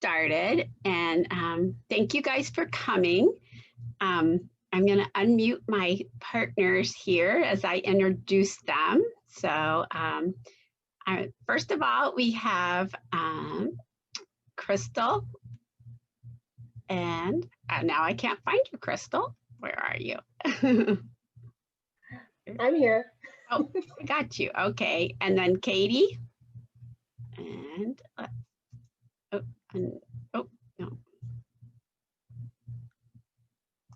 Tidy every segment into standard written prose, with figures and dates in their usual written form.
started, and thank you guys for coming. I'm going to unmute my partners here as I introduce them. So first of all, we have Crystel, and now I can't find you, Crystel. Where are you? I'm here. Oh, I got you. Okay, and then Katie. And oh no,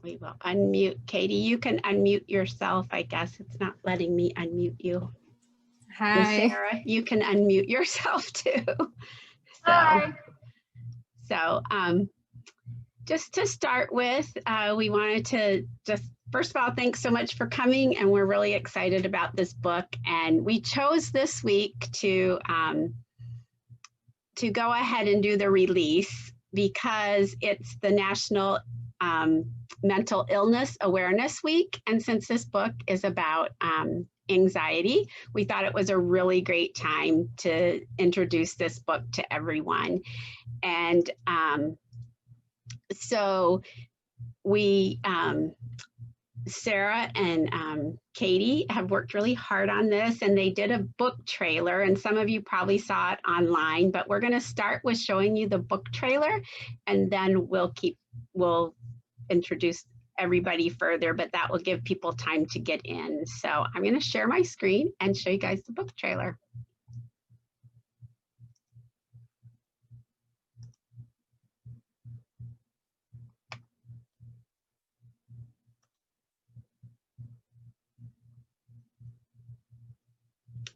we will unmute Katie. You can unmute yourself. I guess it's not letting me unmute you. Hi. And Sarah, you can unmute yourself too. Hi. So just to start with, we wanted to just first of all, thanks so much for coming, and we're really excited about this book. And we chose this week to go ahead and do the release because it's the National Mental Illness Awareness Week. And since this book is about anxiety, we thought it was a really great time to introduce this book to everyone. And so we, Sarah and Katie have worked really hard on this, and they did a book trailer, and some of you probably saw it online, but we're going to start with showing you the book trailer, and then we'll introduce everybody further, but that will give people time to get in. So I'm going to share my screen and show you guys the book trailer.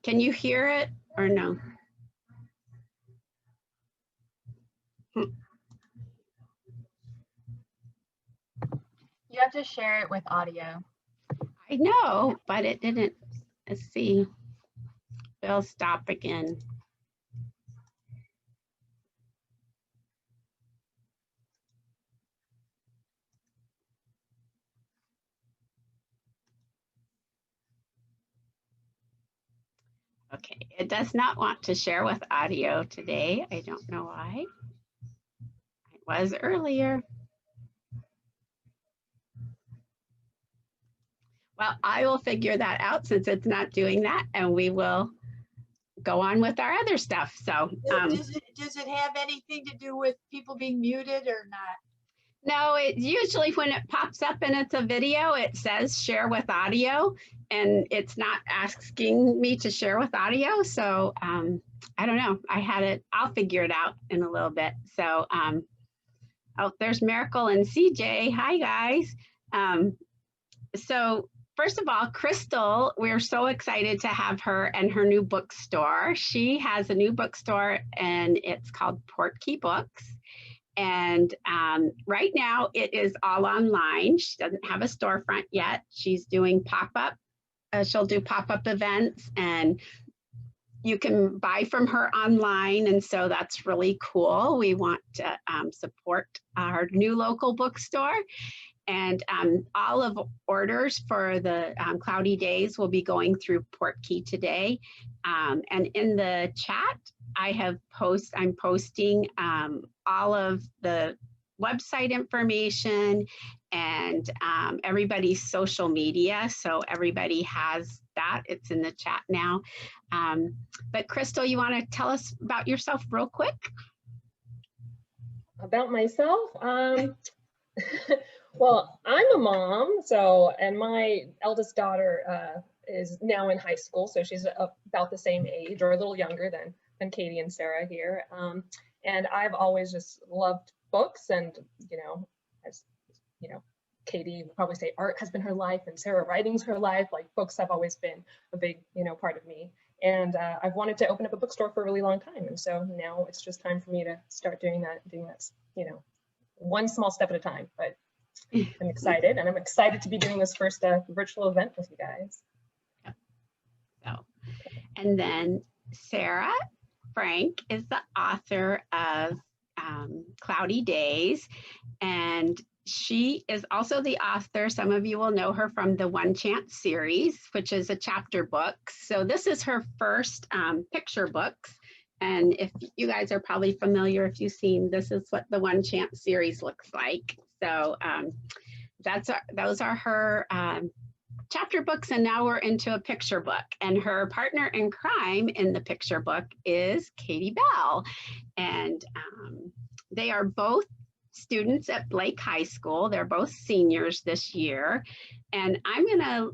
Can you hear it or no? You have to share it with audio. I know, but it didn't. Let's see. It'll stop again. Okay, it does not want to share with audio today. I don't know why. It was earlier. Well, I will figure that out since it's not doing that, and we will go on with our other stuff. So does it have anything to do with people being muted or not? No, it usually when it pops up and it's a video, it says share with audio, and it's not asking me to share with audio. So I don't know. I'll figure it out in a little bit. So oh, there's Miracle and CJ. Hi, guys. So first of all, Crystel, we're so excited to have her and her new bookstore. She has a new bookstore, and it's called Portkey Books. And right now it is all online. She doesn't have a storefront yet. She's doing pop-up. She'll do pop-up events, and you can buy from her online. And so that's really cool. We want to support our new local bookstore. And all of orders for the cloudy days will be going through Portkey today. And in the chat, I'm posting all of the website information and everybody's social media. So everybody has that. It's in the chat now. But Crystel, you want to tell us about yourself real quick? About myself? Well, I'm a mom, and my eldest daughter is now in high school, so she's about the same age or a little younger than Katie and Sarah here. And I've always just loved books, and as Katie would probably say art has been her life, and Sarah writing's her life. Like, books have always been a big part of me. And I've wanted to open up a bookstore for a really long time, and so now it's just time for me to start doing that one small step at a time. But I'm excited, and I'm excited to be doing this first virtual event with you guys. So, and then Sarah Frank is the author of Cloudy Days, and she is also the author. Some of you will know her from the One Chance series, which is a chapter book. So this is her first picture books, And if you guys are probably familiar, if you've seen, this is what the One Chance series looks like. So those are her chapter books, and now we're into a picture book. And her partner in crime in the picture book is Katie Bell. And they are both students at Blake High School. They're both seniors this year. And I'm gonna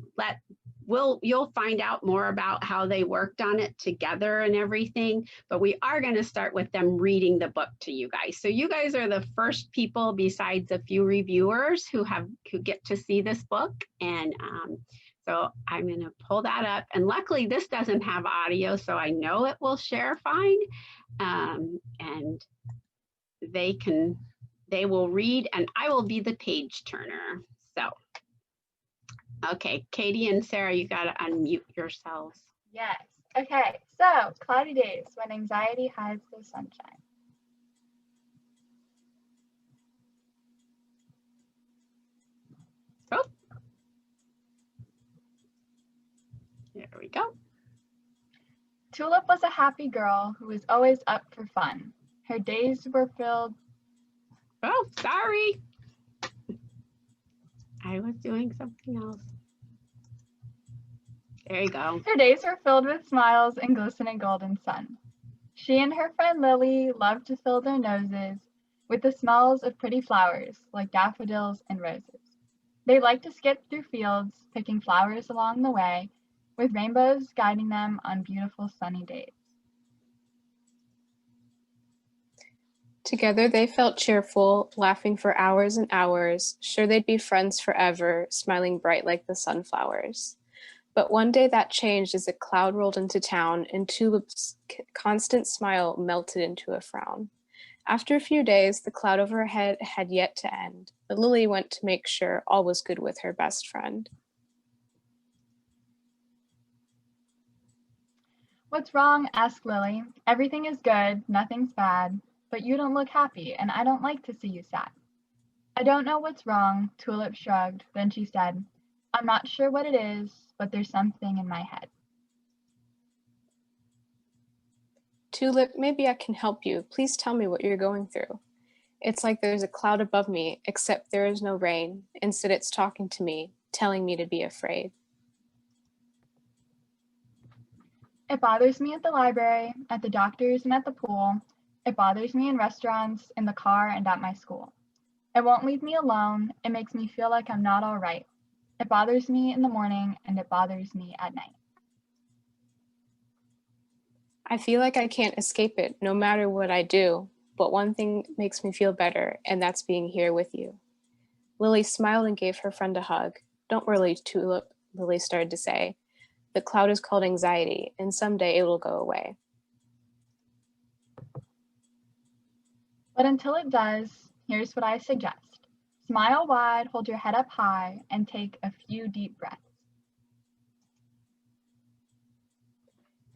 you'll find out more about how they worked on it together and everything, but we are gonna start with them reading the book to you guys. So you guys are the first people besides a few reviewers who get to see this book. And so I'm gonna pull that up. And luckily this doesn't have audio, so I know it will share fine. And they will read and I will be the page turner. So, okay, Katie and Sarah, you gotta unmute yourselves. Yes. Okay, so cloudy days when anxiety hides the sunshine. Oh, there we go. Tulip was a happy girl who was always up for fun. Her days were filled. Oh, sorry. I was doing something else. There you go. Her days were filled with smiles and glistening golden sun. She and her friend Lily loved to fill their noses with the smells of pretty flowers like daffodils and roses. They liked to skip through fields, picking flowers along the way, with rainbows guiding them on beautiful sunny days. Together they felt cheerful, laughing for hours and hours, sure they'd be friends forever, smiling bright like the sunflowers. But one day that changed as a cloud rolled into town and Tulip's constant smile melted into a frown. After a few days, the cloud overhead had yet to end, but Lily went to make sure all was good with her best friend. What's wrong? Asked Lily. Everything is good, nothing's bad, but you don't look happy, and I don't like to see you sad. I don't know what's wrong, Tulip shrugged. Then she said, I'm not sure what it is, but there's something in my head. Tulip, maybe I can help you. Please tell me what you're going through. It's like there's a cloud above me, except there is no rain. Instead, it's talking to me, telling me to be afraid. It bothers me at the library, at the doctor's, and at the pool. It bothers me in restaurants, in the car, and at my school. It won't leave me alone. It makes me feel like I'm not all right. It bothers me in the morning, and it bothers me at night. I feel like I can't escape it, no matter what I do. But one thing makes me feel better, and that's being here with you. Lily smiled and gave her friend a hug. Don't worry, Tulip, Lily started to say. The cloud is called anxiety, and someday it will go away. But until it does, here's what I suggest. Smile wide, hold your head up high, and take a few deep breaths.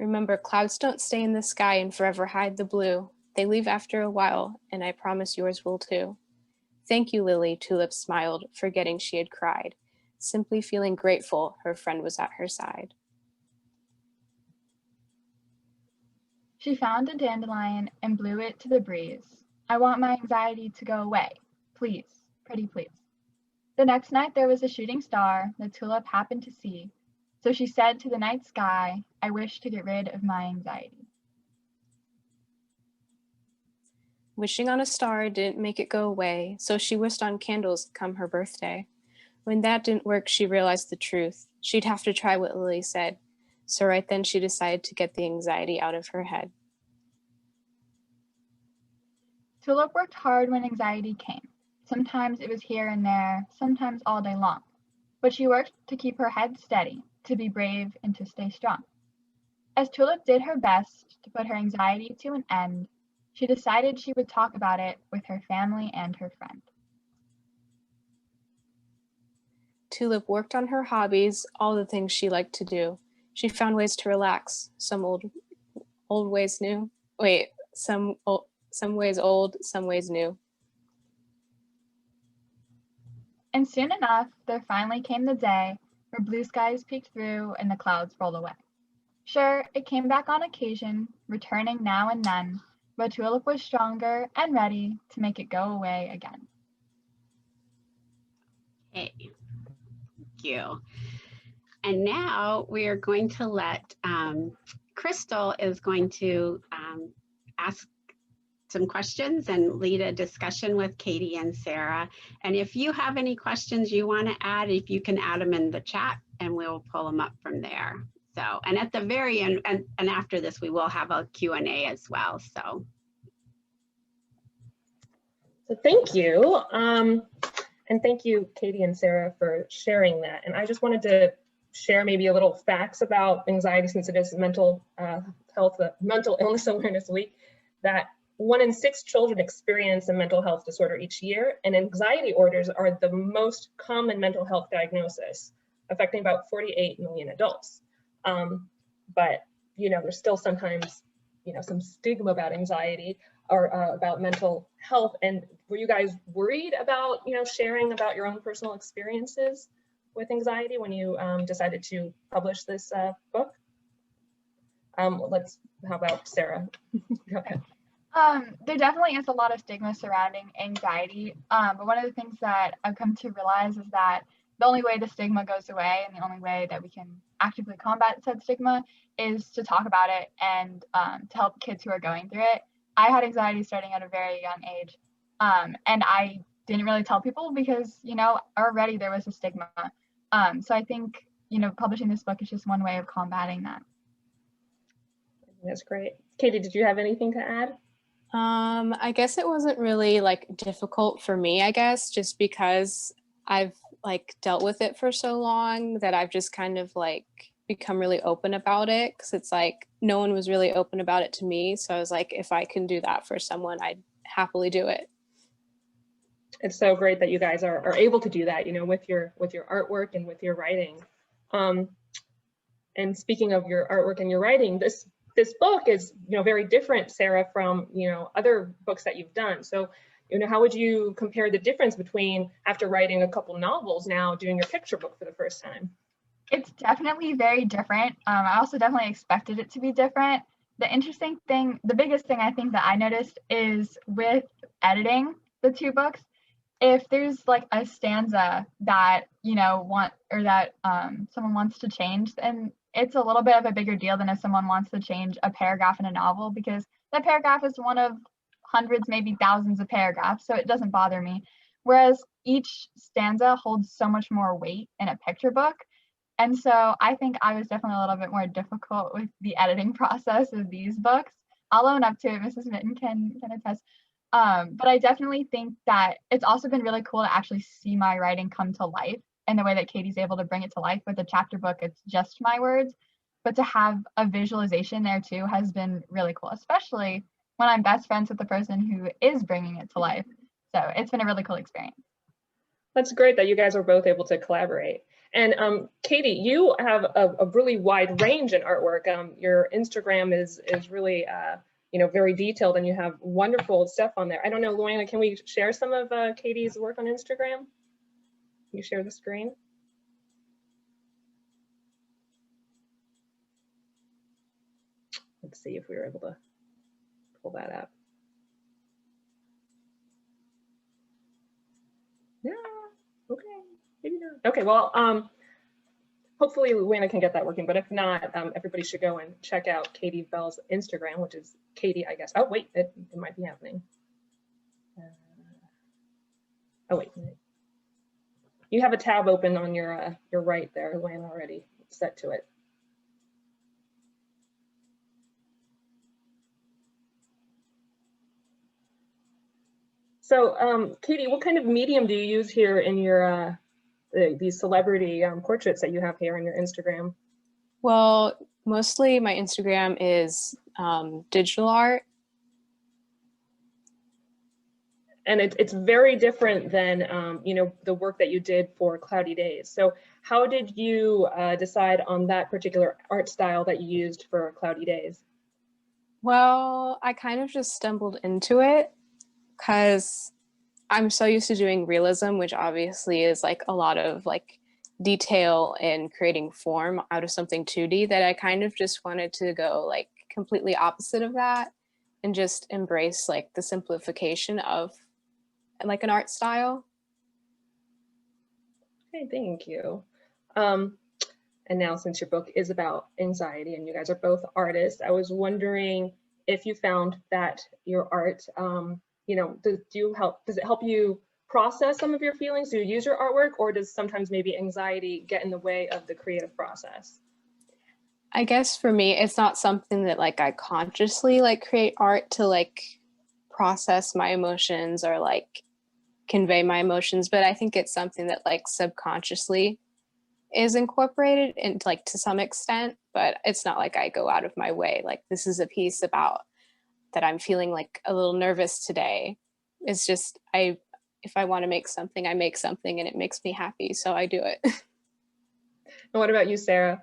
Remember, clouds don't stay in the sky and forever hide the blue. They leave after a while, and I promise yours will too. Thank you, Lily, Tulip smiled, forgetting she had cried. Simply feeling grateful her friend was at her side. She found a dandelion and blew it to the breeze. I want my anxiety to go away. Please, pretty please. The next night there was a shooting star that Tulip happened to see. So she said to the night sky, I wish to get rid of my anxiety. Wishing on a star didn't make it go away, so she wished on candles come her birthday. When that didn't work, she realized the truth. She'd have to try what Lily said. So right then she decided to get the anxiety out of her head. Tulip worked hard when anxiety came. Sometimes it was here and there, sometimes all day long. But she worked to keep her head steady, to be brave and to stay strong. As Tulip did her best to put her anxiety to an end, she decided she would talk about it with her family and her friend. Tulip worked on her hobbies, all the things she liked to do. She found ways to relax, some old ways new. Wait, some ways old, some ways new. And soon enough, there finally came the day where blue skies peeked through and the clouds rolled away. Sure, it came back on occasion, returning now and then, but Tulip was stronger and ready to make it go away again. Okay, thank you. And now we are going to let Crystal is going to ask some questions and lead a discussion with Katie and Sarah. And if you have any questions you want to add, if you can add them in the chat and we'll pull them up from there. So, and at the very end, and after this, we will have a Q&A as well, so. So thank you. And thank you, Katie and Sarah, for sharing that. And I just wanted to share maybe a little facts about anxiety, since it is mental health, mental illness awareness week, that 1 in 6 children experience a mental health disorder each year, and anxiety orders are the most common mental health diagnosis, affecting about 48 million adults. But, you know, there's still sometimes, you know, some stigma about anxiety or about mental health. And were you guys worried about, you know, sharing about your own personal experiences with anxiety when you decided to publish this book? How about Sarah? Go ahead. There definitely is a lot of stigma surrounding anxiety, but one of the things that I've come to realize is that the only way the stigma goes away and the only way that we can actively combat said stigma is to talk about it and to help kids who are going through it. I had anxiety starting at a very young age, and I didn't really tell people because, you know, already there was a stigma. So I think, you know, publishing this book is just one way of combating that. That's great. Katie, did you have anything to add? I guess it wasn't really like difficult for me, I guess, just because I've like dealt with it for so long that I've just kind of like become really open about it, because it's like no one was really open about it to me. So I was like, if I can do that for someone, I'd happily do it. It's so great that you guys are able to do that, you know, with your artwork and with your writing. And speaking of your artwork and your writing, this book is, you know, very different, Sarah, from, you know, other books that you've done. So, you know, how would you compare the difference between, after writing a couple novels, now doing your picture book for the first time? It's definitely very different. I also definitely expected it to be different. The interesting thing, the biggest thing I think that I noticed is with editing the 2 books, if there's like a stanza that, you know, someone wants to change, then it's a little bit of a bigger deal than if someone wants to change a paragraph in a novel, because that paragraph is one of hundreds, maybe thousands of paragraphs, so it doesn't bother me. Whereas each stanza holds so much more weight in a picture book. And so I think I was definitely a little bit more difficult with the editing process of these books. I'll own up to it, Mrs. Mitten can attest. But I definitely think that it's also been really cool to actually see my writing come to life in the way that Katie's able to bring it to life. With the chapter book, it's just my words, but to have a visualization there too has been really cool, especially when I'm best friends with the person who is bringing it to life. So it's been a really cool experience. That's great that you guys are both able to collaborate. And Katie, you have a really wide range in artwork. Your Instagram is really, you know, very detailed, and you have wonderful stuff on there. I don't know, Luana, can we share some of Katie's work on Instagram? Can you share the screen? Let's see if we were able to pull that up. Yeah, okay, maybe not. Okay, well, hopefully Luana can get that working, but if not, everybody should go and check out Katie Bell's Instagram, which is Katie, I guess. Oh, wait, it might be happening. Oh, wait. You have a tab open on your right there, Luana, already set to it. So, Katie, what kind of medium do you use here in your these celebrity portraits that you have here on your Instagram? Well, mostly my Instagram is digital art. And it's very different than, you know, the work that you did for Cloudy Days. So how did you decide on that particular art style that you used for Cloudy Days? Well, I kind of just stumbled into it because I'm so used to doing realism, which obviously is like a lot of like detail in creating form out of something 2D that I kind of just wanted to go like completely opposite of that and just embrace like the simplification of like an art style. Okay, thank you. And now since your book is about anxiety and you guys are both artists, I was wondering if you found that your art, you know, does it help you process some of your feelings? Do you use your artwork, or does sometimes maybe anxiety get in the way of the creative process? I guess for me, it's not something that like I consciously like create art to like process my emotions or like convey my emotions, but I think it's something that like subconsciously is incorporated into like to some extent, but it's not like I go out of my way. Like this is a piece about that I'm feeling like a little nervous today. It's just if I want to make something, I make something and it makes me happy, so I do it. And what about you, Sarah,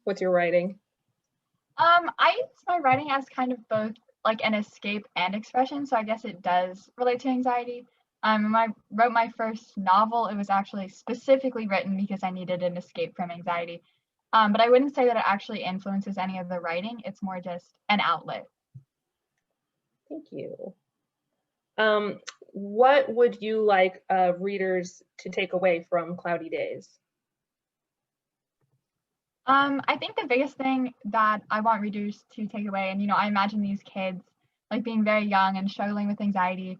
with your writing? I use my writing as kind of both like an escape and expression, so I guess it does relate to anxiety. When I wrote my first novel, it was actually specifically written because I needed an escape from anxiety. But I wouldn't say that it actually influences any of the writing. It's more just an outlet. Thank you. What would you like readers to take away from Cloudy Days? I think the biggest thing that I want readers to take away, and I imagine these kids like being very young and struggling with anxiety,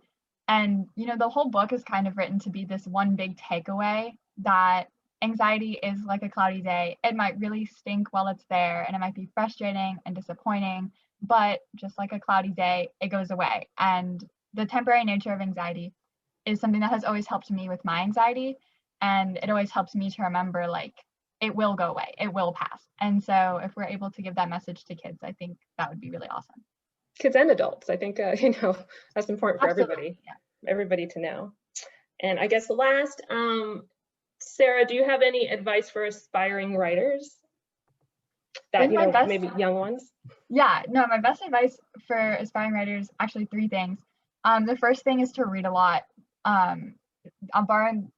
and the whole book is kind of written to be this one big takeaway that anxiety is like a cloudy day. It might really stink while it's there, and it might be frustrating and disappointing, but just like a cloudy day, it goes away. And the temporary nature of anxiety is something that has always helped me with my anxiety, and it always helps me to remember like it will go away, it will pass. And so if we're able to give that message to kids, I think that would be really awesome. Kids and adults, I think that's important for Absolutely, everybody to know. And I guess last, Sarah, do you have any advice for aspiring writers that maybe young ones? Yeah, no, my best advice for aspiring writers, actually 3 things. The first thing is to read a lot. I'm borrowing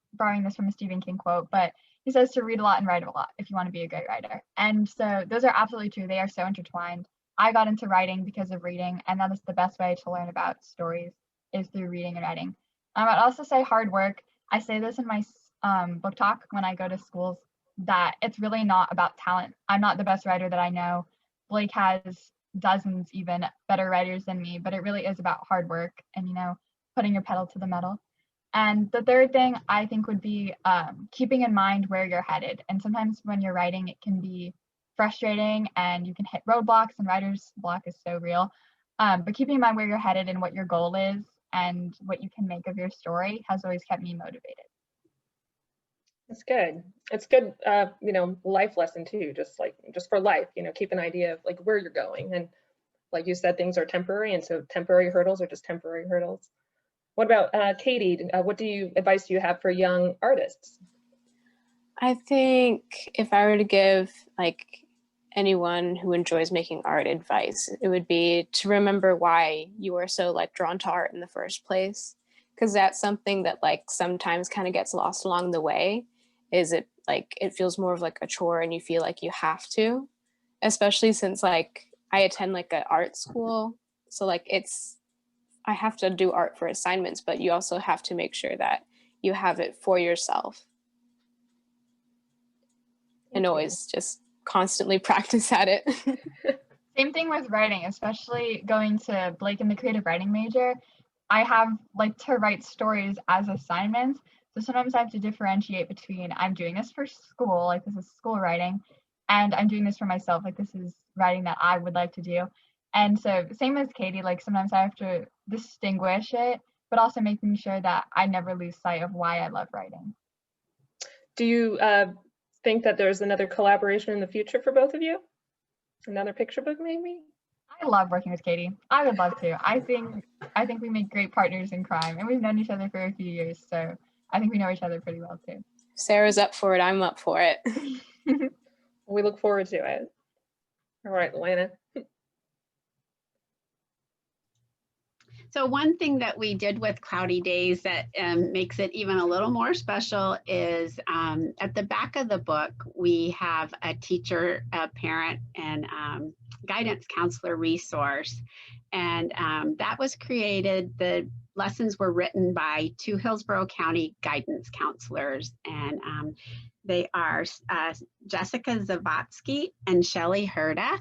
this from a Stephen King quote, but he says to read a lot and write a lot if you want to be a great writer. And so those are absolutely true. They are so intertwined. I got into writing because of reading, and that is the best way to learn about stories is through reading and writing. I'd also say hard work. I say this in my book talk when I go to schools, that it's really not about talent. I'm not the best writer that I know. Blake has dozens even better writers than me, but it really is about hard work and putting your pedal to the metal. And the third thing I think would be keeping in mind where you're headed. And sometimes when you're writing, it can be frustrating and you can hit roadblocks, and writer's block is so real. But keeping in mind where you're headed and what your goal is and what you can make of your story has always kept me motivated. That's good. It's good, life lesson too, just for life, keep an idea of like where you're going. And like you said, things are temporary. And so temporary hurdles are just temporary hurdles. What about Katie? What advice do you have for young artists? I think if I were to give like anyone who enjoys making art advice, it would be to remember why you are so like drawn to art in the first place, because that's something that like sometimes kind of gets lost along the way. Is it like it feels more of like a chore and you feel like you have to, especially since like I attend like an art school, so like I have to do art for assignments, but you also have to make sure that you have it for yourself. And always just constantly practice at it. Same thing with writing, especially going to Blake in the creative writing major. I have like to write stories as assignments. So sometimes I have to differentiate between I'm doing this for school, like this is school writing, and I'm doing this for myself, like this is writing that I would like to do. And so same as Katie, like sometimes I have to distinguish it, but also making sure that I never lose sight of why I love writing. Do you think that there's another collaboration in the future for both of you? Another picture book maybe? I love working with Katie. I would love to. I think we make great partners in crime, and we've known each other for a few years, so I think we know each other pretty well too. Sarah's up for it. I'm up for it. We look forward to it. All right, Lana. So one thing that we did with Cloudy Days that makes it even a little more special is at the back of the book, we have a teacher, a parent, and guidance counselor resource. And that was created, the lessons were written by 2 Hillsborough County guidance counselors. And they are Jessica Zavatsky and Shelley Herda.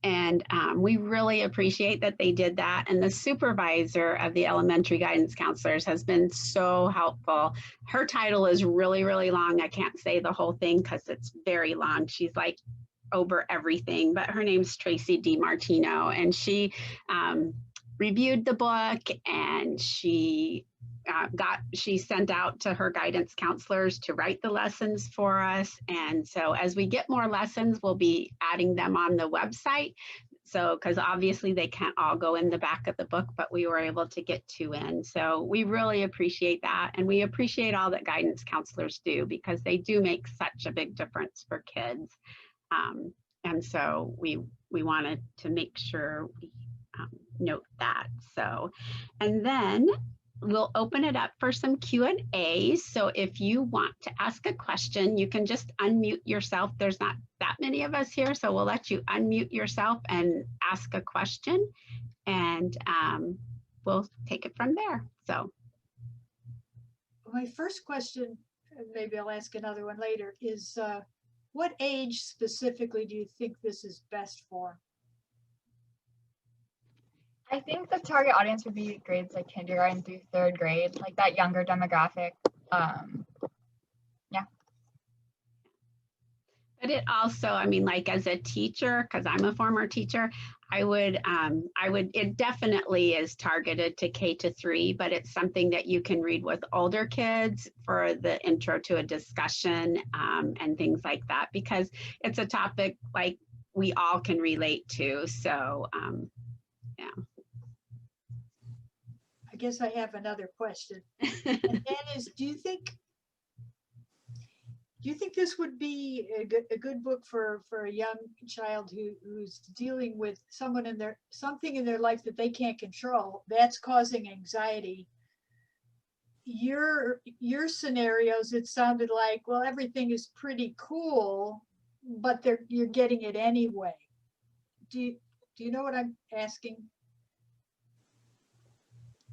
And we really appreciate that they did that. And the supervisor of the elementary guidance counselors has been so helpful. Her title is really, really long. I can't say the whole thing because it's very long. She's like over everything, but her name's Tracy DiMartino, and she reviewed the book, and she sent out to her guidance counselors to write the lessons for us. And so as we get more lessons, we'll be adding them on the website. So, because obviously they can't all go in the back of the book, but we were able to get 2 in. So we really appreciate that. And we appreciate all that guidance counselors do, because they do make such a big difference for kids. And so we wanted to make sure we note that. So, and then we'll open it up for some Q&As. So if you want to ask a question, you can just unmute yourself. There's not that many of us here, so we'll let you unmute yourself and ask a question, and we'll take it from there. So My first question, and maybe I'll ask another one later, is what age specifically do you think this is best for? I think the target audience would be grades like kindergarten through 3rd grade, like that younger demographic. Yeah. But it also, I mean, like as a teacher, because I'm a former teacher, it definitely is targeted to K-3, but it's something that you can read with older kids for the intro to a discussion and things like that, because it's a topic like we all can relate to. So, yeah. I guess I have another question. And that is, do you think this would be a good book for a young child who's dealing with something in their life that they can't control that's causing anxiety? Your scenarios, it sounded like, well, everything is pretty cool, but you're getting it anyway. Do you know what I'm asking?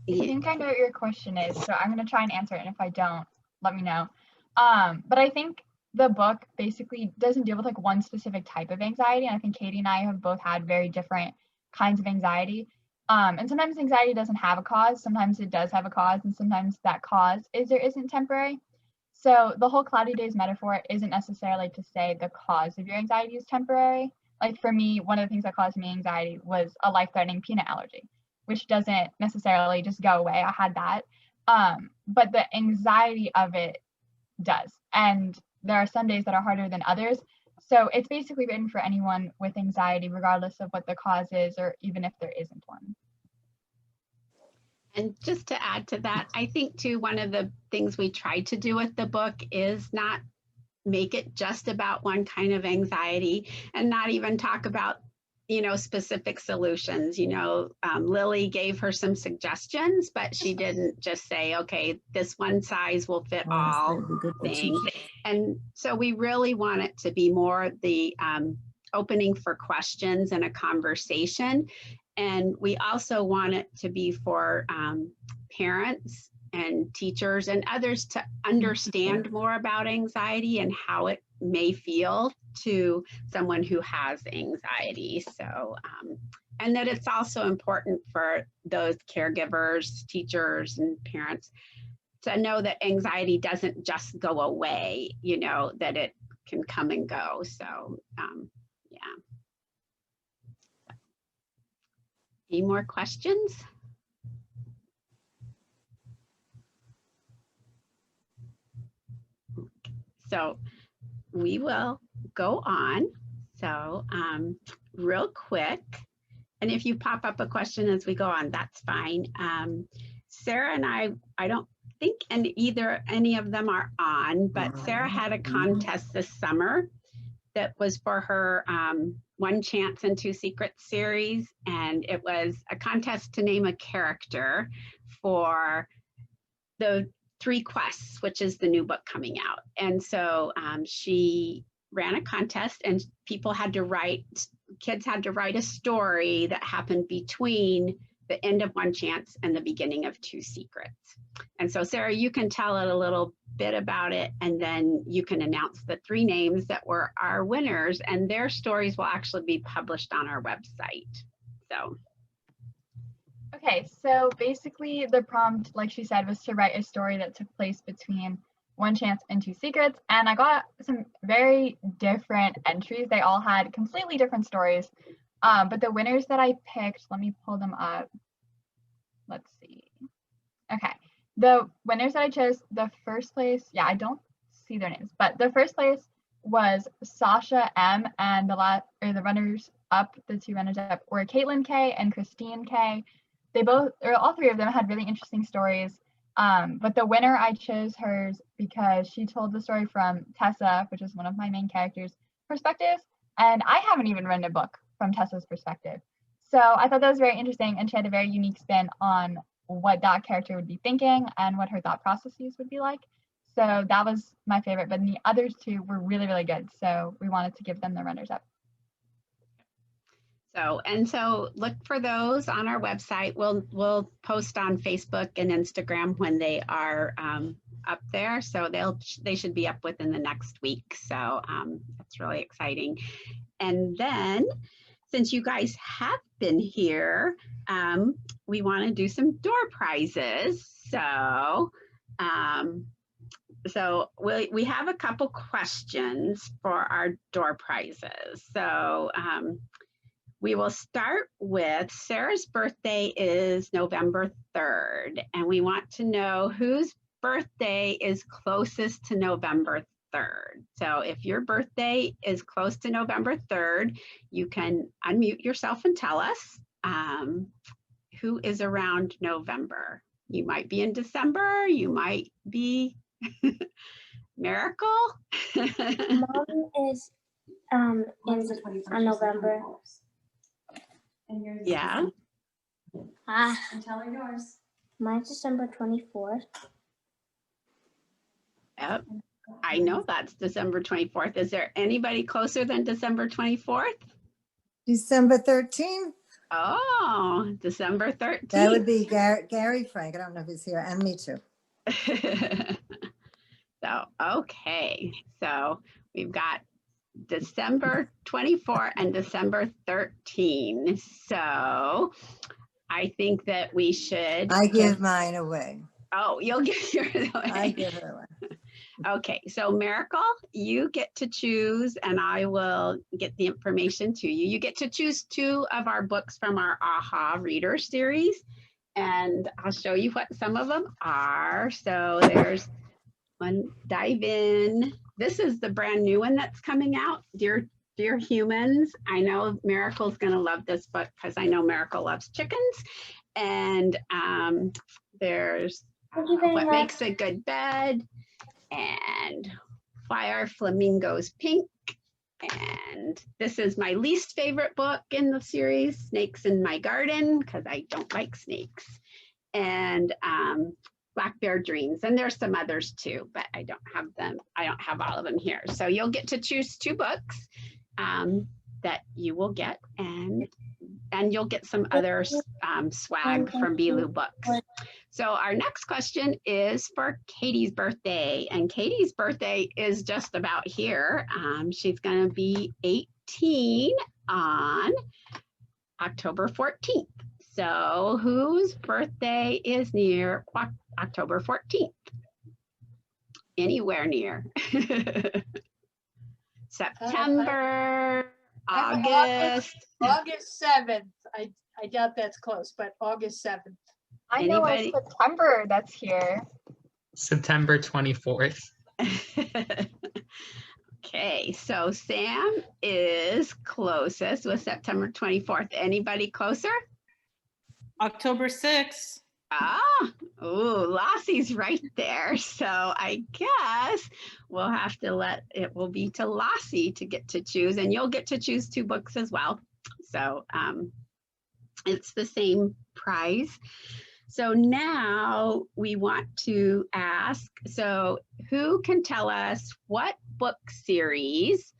I think I know what your question is, so I'm going to try and answer it, and if I don't, let me know. But I think the book basically doesn't deal with like one specific type of anxiety, and I think Katie and I have both had very different kinds of anxiety. And sometimes anxiety doesn't have a cause, sometimes it does have a cause, and sometimes that cause is or isn't temporary. So the whole Cloudy Days metaphor isn't necessarily to say the cause of your anxiety is temporary. Like for me, one of the things that caused me anxiety was a life-threatening peanut allergy, which doesn't necessarily just go away. I had that. But the anxiety of it does. And there are some days that are harder than others. So it's basically written for anyone with anxiety, regardless of what the cause is, or even if there isn't one. And just to add to that, I think too, one of the things we tried to do with the book is not make it just about one kind of anxiety, and not even talk about, you know, specific solutions. You know, Lily gave her some suggestions, but she didn't just say, okay, this one size will fit all thing. And so we really want it to be more the opening for questions and a conversation. And we also want it to be for parents and teachers and others to understand more about anxiety and how it may feel to someone who has anxiety. So, and that it's also important for those caregivers, teachers, and parents to know that anxiety doesn't just go away, you know, that it can come and go. So, yeah. Any more questions? So we will go on. So real quick, and if you pop up a question as we go on, that's fine. Sarah and I don't think any of them are on, but Sarah had a contest this summer that was for her One Chance and Two Secrets series, and it was a contest to name a character for the Three Quests, which is the new book coming out. And so she ran a contest, and kids had to write a story that happened between the end of One Chance and the beginning of Two Secrets. And so Sarah, you can tell it a little bit about it, and then you can announce the 3 names that were our winners, and their stories will actually be published on our website. So. Okay, so basically the prompt, like she said, was to write a story that took place between One Chance and Two Secrets, and I got some very different entries. They all had completely different stories, but the winners that I picked, let me pull them up. Let's see. Okay, the winners that I chose, the first place, I don't see their names, but the first place was Sasha M, and the runners up, the 2 runners up were Caitlin K and Christine K. They both, or all 3 of them, had really interesting stories. But the winner, I chose hers because she told the story from Tessa, which is one of my main characters' perspectives. And I haven't even written a book from Tessa's perspective. So I thought that was very interesting, and she had a very unique spin on what that character would be thinking and what her thought processes would be like. So that was my favorite, but the others 2 were really, really good. So we wanted to give them the runners up. So look for those on our website. We'll post on Facebook and Instagram when they are up there. So they should be up within the next week. So that's really exciting. And then since you guys have been here, we want to do some door prizes. So we have a couple questions for our door prizes. So we will start with Sarah's birthday is November 3rd, and we want to know whose birthday is closest to November 3rd. So if your birthday is close to November 3rd, you can unmute yourself and tell us who is around November. You might be in December, you might be Miracle. Mom is on November. And yours is Yeah. And tell her yours. Mine's December 24th. Yep. I know that's December 24th. Is there anybody closer than December 24th? December 13th. Oh, December 13th. That would be Gary Frank. I don't know if he's here, and me too. So, okay. So we've got December 24 and December 13. So I think that we should. I give mine away. Oh, you'll give yours away. I give it away. Okay, so Miracle, you get to choose, and I will get the information to you. You get to choose 2 of our books from our AHA Reader series, and I'll show you what some of them are. So there's one, Dive In. This is the brand new one that's coming out, Dear Humans. I know Miracle's gonna love this book because I know Miracle loves chickens. And there's What Makes a Good Bed, and Why Are Flamingos Pink? And this is my least favorite book in the series, Snakes in My Garden, because I don't like snakes. And Black Bear Dreams. And there's some others too, but I don't have them. I don't have all of them here. So you'll get to choose 2 books that you will get, and you'll get some other swag from BeaLu Books. So our next question is for Katie's birthday, and Katie's birthday is just about here. She's going to be 18 on October 14th. So whose birthday is near October 14th? Anywhere near. September, August. August 7th. I doubt that's close, but August 7th. I know Anybody? it's September that's here. September 24th. Okay, so Sam is closest with September 24th. Anybody closer? October 6th. Oh, Lossie's right there. So I guess we'll have to it will be to Lossie to get to choose, and you'll get to choose 2 books as well. So it's the same prize. So now we want to ask, so who can tell us what book series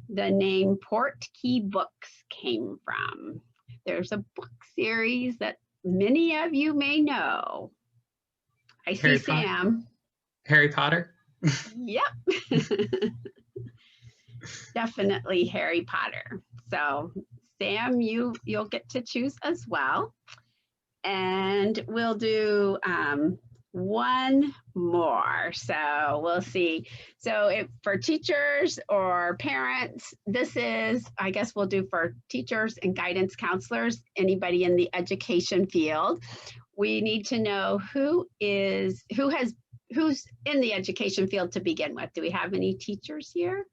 the name Portkey Books came from? There's a book series that many of you may know. I see Sam. Harry Potter? Yep. Definitely Harry Potter. So Sam, you'll get to choose as well. And we'll do one more. So we'll see. So if for teachers or parents, this is, I guess we'll do for teachers and guidance counselors, anybody in the education field. We need to know who's in the education field to begin with. Do we have any teachers here?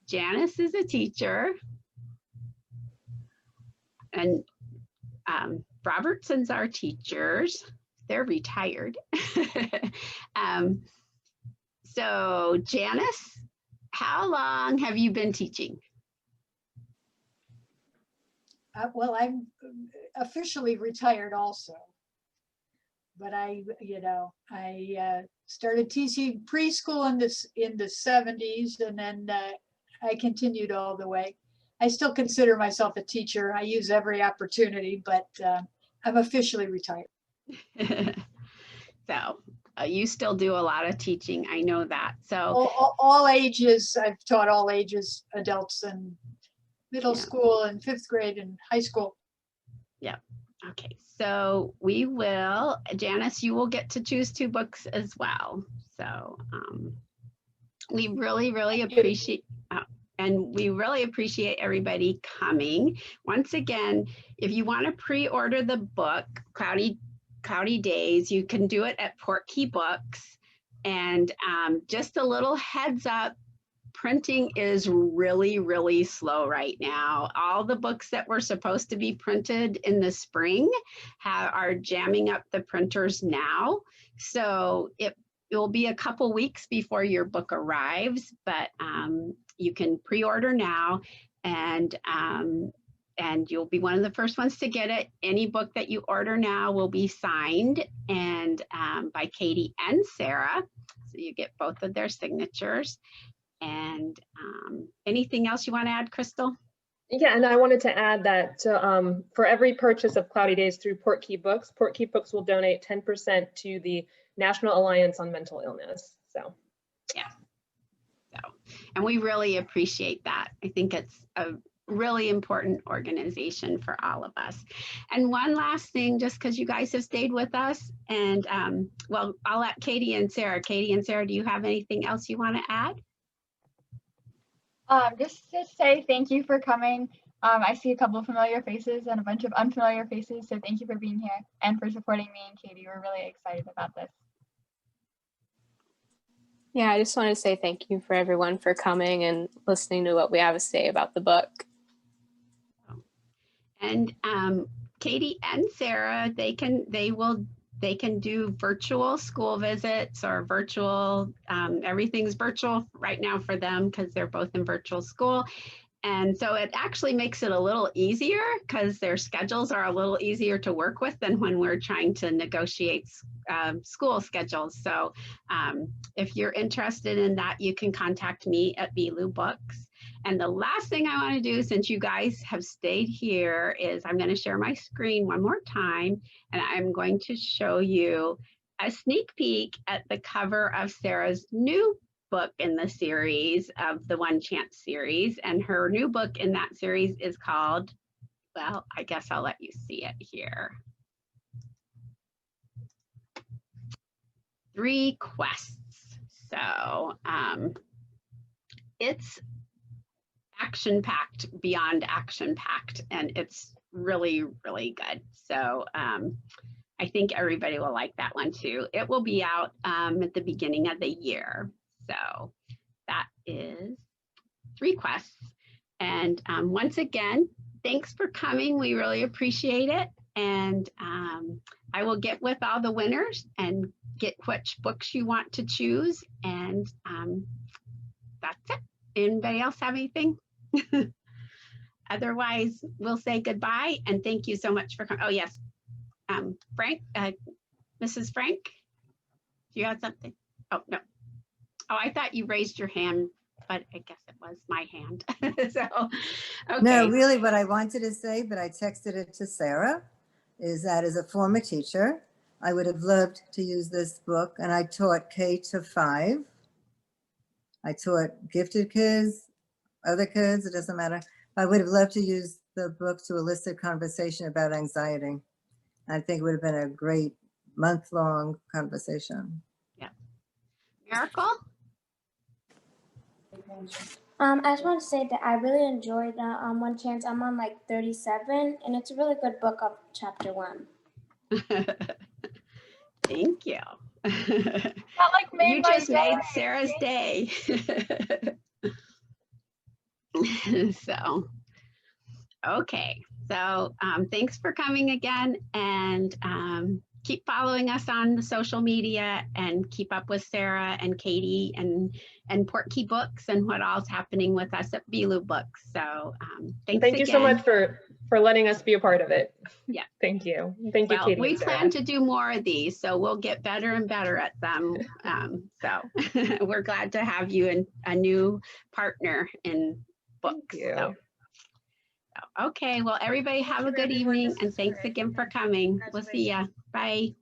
Janice is a teacher. And Robertson's our teachers. They're retired. So Janice, how long have you been teaching? Well, I'm officially retired also, but I started teaching preschool in the 70s, and then I continued all the way. I still consider myself a teacher. I use every opportunity, but I'm officially retired. So you still do a lot of teaching. I know that. So all ages, I've taught all ages, adults and middle school and 5th grade and high school. Yeah. Okay. So we will, Janice, you will get to choose 2 books as well. So we really, really appreciate, and we really appreciate everybody coming. Once again, if you want to pre-order the book, Cloudy Days, you can do it at Portkey Books. And just a little heads up, printing is really, really slow right now. All the books that were supposed to be printed in the spring are jamming up the printers now. So it will be a couple weeks before your book arrives, but you can pre-order now, and you'll be one of the first ones to get it. Any book that you order now will be signed and by Katie and Sarah. So you get both of their signatures. And anything else you want to add, Crystal? Yeah, and I wanted to add that for every purchase of Cloudy Days through Portkey Books will donate 10% to the National Alliance on Mental Illness. So, yeah. So, and we really appreciate that. I think it's a really important organization for all of us. And one last thing, just because you guys have stayed with us, and well, I'll let Katie and Sarah. Katie and Sarah, do you have anything else you want to add? Just to say thank you for coming. I see a couple of familiar faces and a bunch of unfamiliar faces, so thank you for being here and for supporting me and Katie. We're really excited about this. Yeah, I just want to say thank you for everyone for coming and listening to what we have to say about the book. And Katie and Sarah, they can do virtual school visits or virtual, everything's virtual right now for them because they're both in virtual school. And so it actually makes it a little easier because their schedules are a little easier to work with than when we're trying to negotiate school schedules. So if you're interested in that, you can contact me at BeaLu Books. And the last thing I want to do, since you guys have stayed here, is I'm going to share my screen one more time, and I'm going to show you a sneak peek at the cover of Sarah's new book in the series of the One Chance series. And her new book in that series is called, well, I guess I'll let you see it here. 3 Quests. So it's action-packed, beyond action-packed, and it's really, really good. So I think everybody will like that one too. It will be out at the beginning of the year. So that is 3 Quests. And once again, thanks for coming. We really appreciate it. and I will get with all the winners and get which books you want to choose. And that's it. Anybody else have anything? Otherwise, we'll say goodbye and thank you so much for coming. Oh, yes. Frank, Mrs. Frank, do you have something? Oh, no. Oh, I thought you raised your hand, but I guess it was my hand. So, okay. No, really what I wanted to say, but I texted it to Sarah, is that as a former teacher, I would have loved to use this book, and I taught K to 5. I taught gifted kids, other kids, it doesn't matter. I would have loved to use the book to elicit conversation about anxiety. I think it would have been a great month-long conversation. Yeah. Miracle? I just want to say that I really enjoyed One Chance. I'm on like 37, and it's a really good book of chapter 1. Thank you. That like made You my just made day. Sarah's day. So, okay. So thanks for coming again, and keep following us on the social media and keep up with Sarah and Katie and Portkey Books and what all's happening with us at BeaLu Books. So thank you so much for letting us be a part of it. Yeah. Thank you. Thank you, Well, Katie. we and Sarah. plan to do more of these, so we'll get better and better at them. So we're glad to have you and a new partner in books. Thank you. So, okay, well, everybody have a good evening, and thanks again for coming. We'll see ya. Bye.